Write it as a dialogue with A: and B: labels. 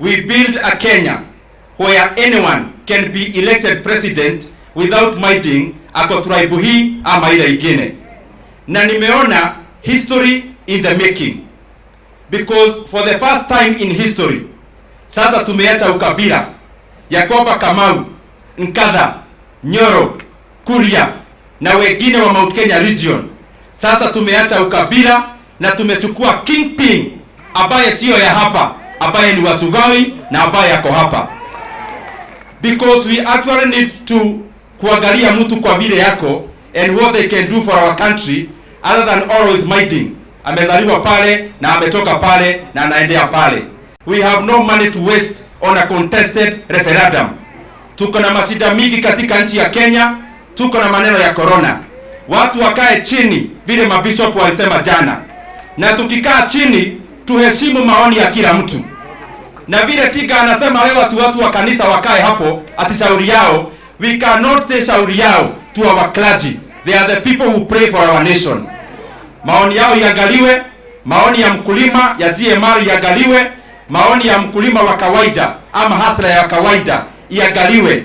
A: we build a Kenya where anyone can be elected president without minding ako tribe hii ama ile ingine. Na nimeona history in the making, because for the first time in history sasa tumeacha ukabila ya kwamba Kamau, Nkadha, Nyoro, Kuria na wengine wa Mount Kenya region. Sasa tumeacha ukabila na tumechukua kingpin ambaye sio ya hapa, ambaye ni Wasugoi na ambaye yako hapa, because we actually need to kuangalia mtu kwa vile yako and what they can do for our country other than always minding amezaliwa pale na ametoka pale na anaendea pale. We have no money to waste on a contested referendum. Tuko na masida mingi katika nchi ya Kenya, tuko na maneno ya corona. Watu wakae chini vile mabishop walisema jana, na tukikaa chini tuheshimu maoni ya kila mtu. Na vile Tiga anasema leo watu wa kanisa wakae hapo ati shauri yao, we cannot say shauri yao to our clergy. They are the people who pray for our nation. Maoni yao iangaliwe, maoni ya mkulima ya GMR iangaliwe, maoni ya mkulima wa kawaida ama hasla ya kawaida iangaliwe.